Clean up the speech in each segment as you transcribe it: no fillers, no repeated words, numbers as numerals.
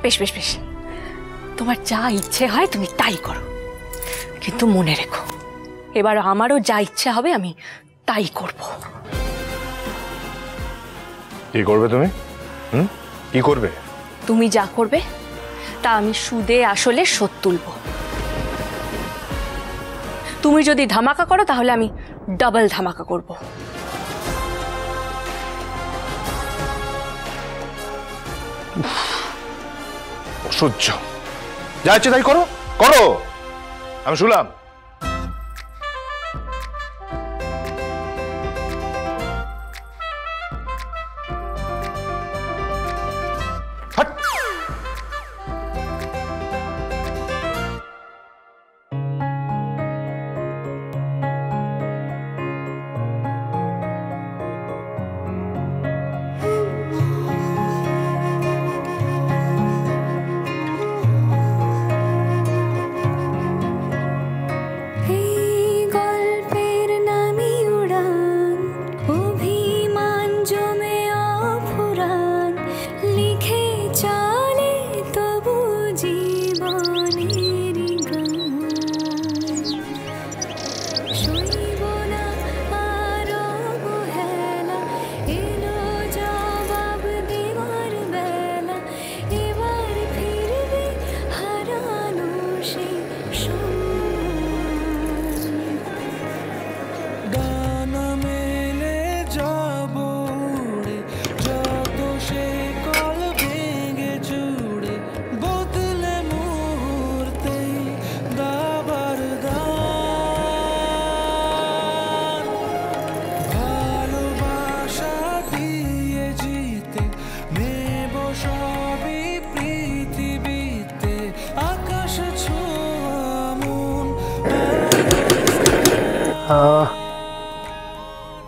বেশ বেশ বেশ, তোমার যা ইচ্ছে হয় তুমি তাই করো, কিন্তু মনে রেখো এবার আমারও যা ইচ্ছে হবে আমি তাই করব। কি করবে তুমি? কি করবে? তুমি যা করবে তা আমি সুদে আসলে শোধ তুলব। তুমি যদি ধামাকা করো তাহলে আমি ডাবল ধামাকা করব। অসহ্য। যা ইচ্ছে তাই করো, করো, আমি শুনলাম।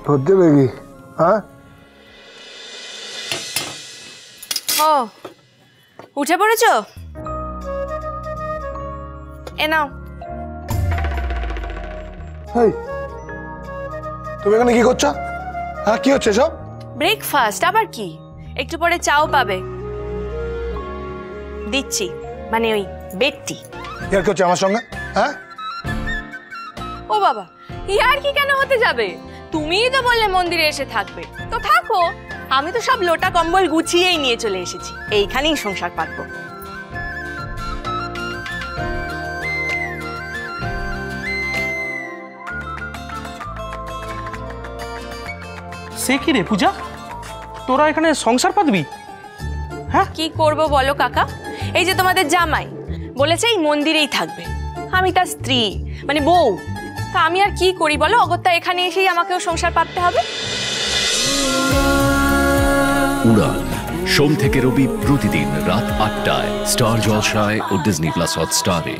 ধরতে নাকি? হ্যাঁ, ও উঠে পড়েছ? এ নাও। তুমি এখানে কি করছো? হ্যাঁ, কি হচ্ছে সব? ব্রেকফাস্ট। আবার কি? একটু পরে চাও পাবে, দিচ্ছি, মানে ওই বেডটি। ইয়ার কি হচ্ছে আমার সঙ্গে? হ্যাঁ, ও বাবা, ইয়ার কি কেন হতে যাবে? তুমিই তো বললে মন্দিরে এসে থাকবে, তো থাকো। আমি তো সব লোটা কম্বল গুছিয়েই নিয়ে চলে এসেছি, এইখানেই সংসার পাতবো। সে কি রে পূজা, তোরা এখানে সংসার পাতবি? হ্যাঁ, কি করব বলো কাকা? এই যে তোমাদের জামাই বলেছে এই মন্দিরেই থাকবে, আমি তার স্ত্রী মানে বউ, তা আমি আর কি করি বলো? অগত্যা এখানে এসেই আমাকেও সংসার পাততে হবে। উড়ান সোম থেকে রবি প্রতিদিন রাত ৮টায় স্টার জলসায় ও ডিজনি প্লাস হটস্টারে।